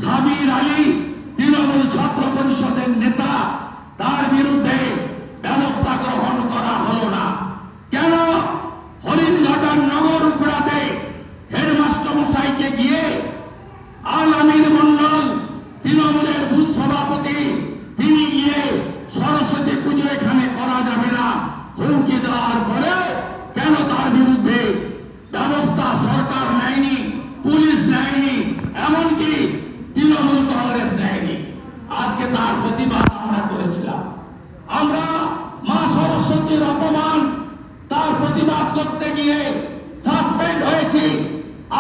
সাবির আলী তৃণমূল ছাত্র পরিষদের নেতা, তার বিরুদ্ধে ব্যবস্থা গ্রহণ করা হলো না কেন? হরিণঘাটার নগর উপড়াতে হেডমাস্টার মশাইকে গিয়ে আল আমির মন্ডল তৃণমূলের বুথ সভাপতি, তিনি গিয়ে সরস্বতী পুজো এখানে করা যাবে না হুমকি দেওয়ার পরে কেন তার বিরুদ্ধে ব্যবস্থা সরকার নেয়নি, পুলিশ নেয়নি, এমনকি তৃণমূল কংগ্রেস নেয়নি? আজকে তার প্রতিবাদ আমরা করেছিলাম। আমরা মা সরস্বতীর অপমান, তার প্রতিবাদ করতে গিয়ে সাসপেন্ড হয়েছি।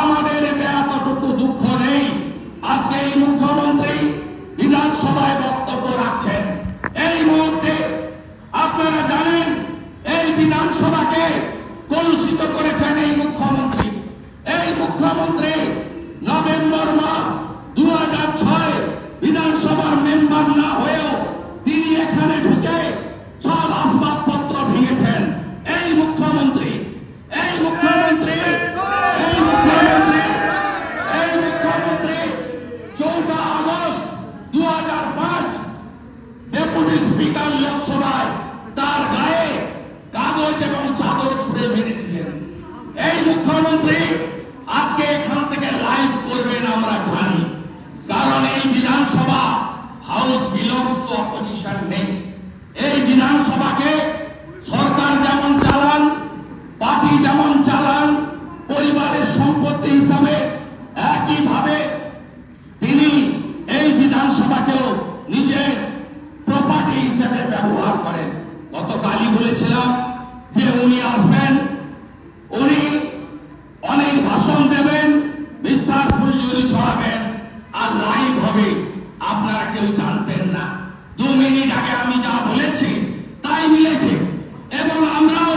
আমাদের এতে এতটুকু দুঃখ নেই। আজকে এই মুখ্যমন্ত্রী বিধানসভায় বক্তব্য রাখছেন। এই মুহূর্তে আপনারা জানেন এই বিধানসভাকে কলুষিত করেছেন এই মুখ্যমন্ত্রী। এই মুখ্যমন্ত্রী নভেম্বর মাস 2006 বিধানসভার মেম্বার না হয়েও তিনি এখানে ঢুকে সব আসবাবপত্র ভেঙেছেন। এই মুখ্যমন্ত্রী 14 আগস্ট 2005 ডেপুটি স্পিকার লোকসভায় তার গায়ে কাগজ এবং চাদর ছুঁড়ে মেরেছিলেন। এই মুখ্যমন্ত্রী আজকে এখান থেকে লাইভ করবেন আমরা জানি, কারণ এই বিধানসভা হাউস বিলংস টু অপোজিশন নেই। এই বিধানসভাকে সরকার যেমন চালান, পার্টি যেমন চালান, পরিবারের সম্পত্তি হিসাবে একইভাবে তিনি এই বিধানসভাকেও নিজের প্রপার্টি হিসেবে ব্যবহার করেন। গতকালই বলেছিলাম যে উনি আসবেন, উনি অনেক ভাষণ দেবেন, মিথ্যার ফুলঝুরি ছড়াবেন, আর লাইভ হবে। আপনারা কেউ জানতেন না। 2 মিনিট আগে আমি যা বলেছি তাই মিলেছে। এবং আমরাও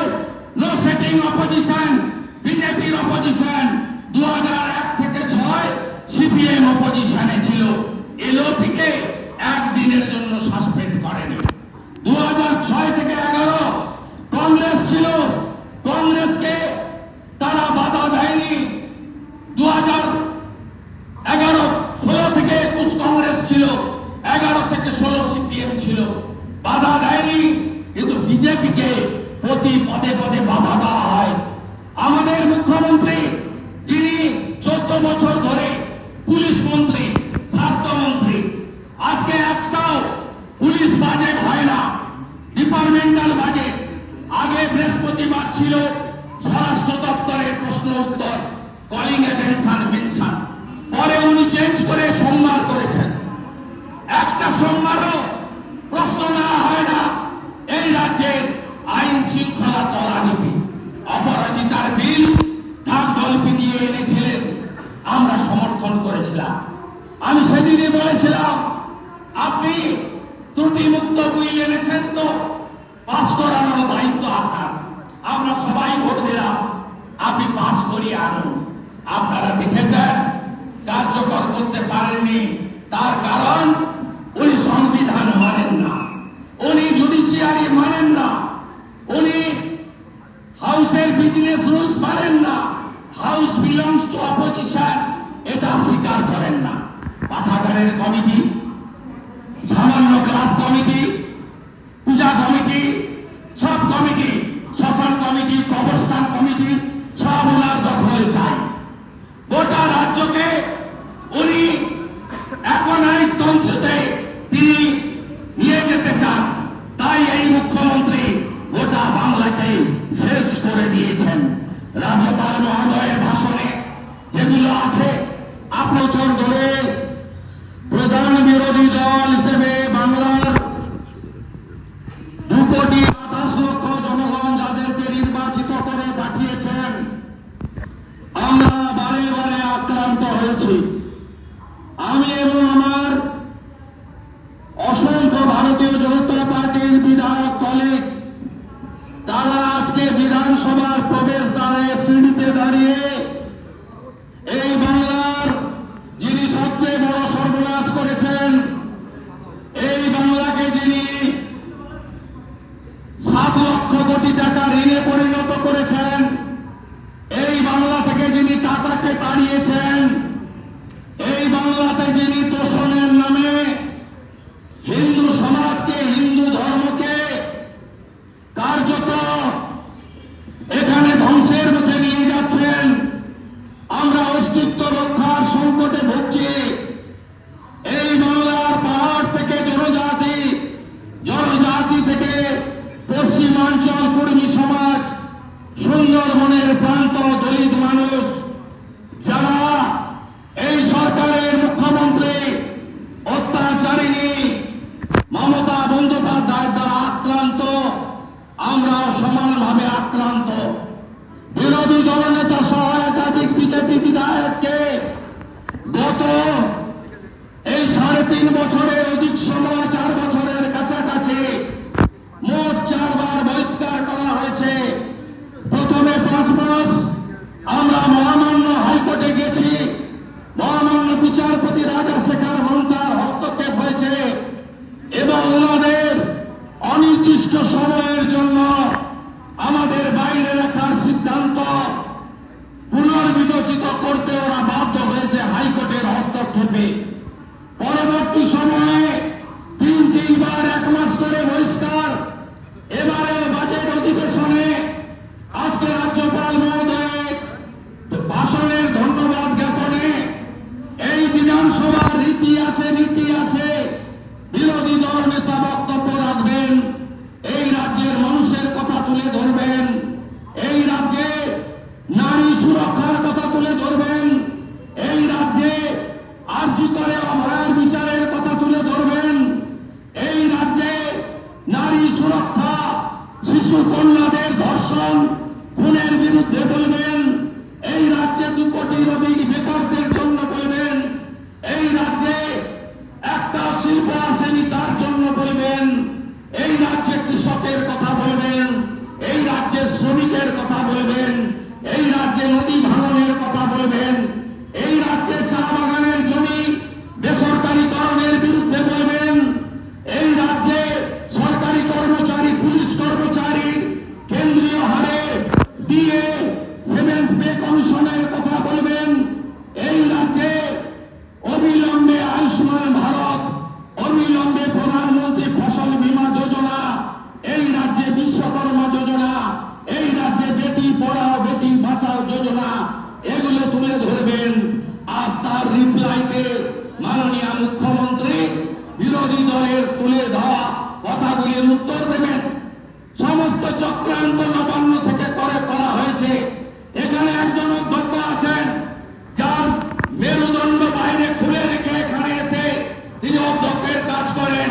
নো সেটিং অপোজিশন, বিজেপির অপোজিশন 2001 থেকে 6 সিপিএম অপোজিশনে ছিল। এলওপিকে একদিনের জন্য সাসপেন্ড করেনি। 2006 থেকে 11 কংগ্রেস ছিল, কংগ্রেসকে তারা বাধা দেয়নি। 2016 থেকে 21 কংগ্রেস ছিল, 11 থেকে 16 সিপিএম ছিল, বাধা দেয়নি। কিন্তু বিজেপিকে প্রতি পদে পদে বাধা দেওয়া হয়। আমাদের মুখ্যমন্ত্রী, যিনি 14 বছর ধরে পুলিশ মন্ত্রী, স্বাস্থ্যমন্ত্রী, আজকে একটাও পুলিশ বাজেট হয় না, ডিপার্টমেন্টাল বাজেট। আগে বৃহস্পতিবার ছিল স্বরাষ্ট্র দপ্তরের প্রশ্ন উত্তর, কলিং অ্যাটেনশন মেনশন, পরে উনি চেঞ্জ করে সোমবার করেছেন। একটা সোমবারও প্রশ্ন নেওয়া হয় না। এই রাজ্যের আইন শৃঙ্খলা তলানিতে অপরাজিতার বিল ঢাক গল্পে দিয়ে এনেছিলেন, আমরা সমর্থন করেছিলাম। আমি সেদিনই বলেছিলাম আপনি ত্রুটিমুক্ত বিল এনেছেন তো পাস করানোর দায়িত্ব আপনার। আমরা সবাই ভোট দিলাম, আপনি পাস করিয়ে আনুন। আপনারা দেখেছেন কার্যকর করতে পারেননি। তার কারণ উনি সংবিধান মানেন না, উনি জুডিশিয়ারি মানেন না, উনি হাউসের বিজনেস রুলস মানেন না, হাউস বিলংস টু অপোজিশন এটা স্বীকার করেন না। পাঠাগারের কমিটি, সামান্য ক্লাব কমিটি, পূজা কমিটি, সব কমিটি, শ্মশান কমিটি, কবরস্থান কমিটি সব ওনার দখলে চাই। গোটা রাজ্যকে উনি একনায়িক তন্ত্রতে তিনি নিয়ে যেতে চান। তাই এই মুখ্যমন্ত্রী গোটা বাংলাকে শেষ করে দিয়েছেন। রাজ্যপাল মহোদয়ের ভাষণে যেগুলো আছে, আপনি বছর ধরে প্রধান বিরোধী দল হিসেবে বাংলার 2,28,00,000 জনগণ যাদেরকে নির্বাচিত করে পাঠিয়েছেন, আমরা বারে বারে আক্রান্ত হয়েছি। আমি এবং আমার অসংখ্য ভারতীয় জনতা পার্টির বিধায়ক কলিগ, তারা আজকে বিধানসভার প্রবেশদ্বারে সিঁড়িতে দাঁড়িয়ে বছরের অধিক সময়, 4 বছরের কাছাকাছি মোট 4 বার বহিষ্কার করা হয়েছে। প্রথমে 5 মাস আমরা মহামান্য হাইকোর্টে গেছি, মহামান্য বিচারপতি রাজাশেখর মন্তার হস্তক্ষেপ হয়েছে এবং ওনাদের অনির্দিষ্ট সময়ের জন্য আমাদের বাইরে রাখার সিদ্ধান্ত পুনর্বিবেচিত করতে ওরা বাধ্য হয়েছে হাইকোর্টের হস্তক্ষেপে। পরবর্তী সময়ে 3-3 বার 1 মাস করে বহিষ্কার। এবারে বাজেট অধিবেশনে আজকে রাজ্যপাল মহোদয়ের ভাষণের ধন্যবাদ জ্ঞাপনে এই বিধানসভার রীতি আছে, নীতি আছে, বিরোধী দল নেতা বক্তব্য রাখবেন, এই রাজ্যের মানুষের কথা তুলে ধরবেন, এই রাজ্যে নারী সুরক্ষার কথা তুলে ধরবেন, এই রাজ্যে আরজি করে অভয়ার বিচারের কথা তুলে ধরবেন, এই রাজ্যে নারী সুরক্ষা, শিশু কন্যাদের ধর্ষণ খুনের বিরুদ্ধে বলবেন, এই রাজ্যে 2 কোটির অধিক বেকারদের জন্য বলবেন, এই রাজ্যে একটা শিল্প আসেনি তার জন্য বলবেন, এই রাজ্যে কৃষকের কথা বলবেন, এই রাজ্যে শ্রমিকের কথা বলবেন, এই রাজ্যে নদী ভাঙনের কথা বলবেন, এই রাজ্যে চা বাগানের জমি বেসরকারীকরণের বিরুদ্ধে বলবেন, এই রাজ্যে সরকারি কর্মচারী, পুলিশ কর্মচারী কেন্দ্রীয় হারে দিয়ে 7th পে কমিশনের কথা বলবেন, এই রাজ্যে অবিলম্বে আয়ুষ্মান ভারত, অবিলম্বে প্রধানমন্ত্রী ফসল বীমা যোজনা, এই রাজ্যে বিশ্বকর্মা যোজনা, এই রাজ্যে বেটি পড়াও বেটি বাঁচাও যোজনা, এগুলো তুলে ধরবেন। আর তার রিপ্লাইতে মাননীয় মুখ্যমন্ত্রী বিরোধী দলের তুলে দেওয়া কথাগুলির উত্তর দেবেন। সমস্ত চক্রান্ত নবান্ন থেকে করা হয়েছে। এখানে একজন অধ্যক্ষ আছেন যার মেরুদণ্ড বাইরে খুলে রেখে এখানে এসে তিনি অধ্যক্ষের কাজ করেন।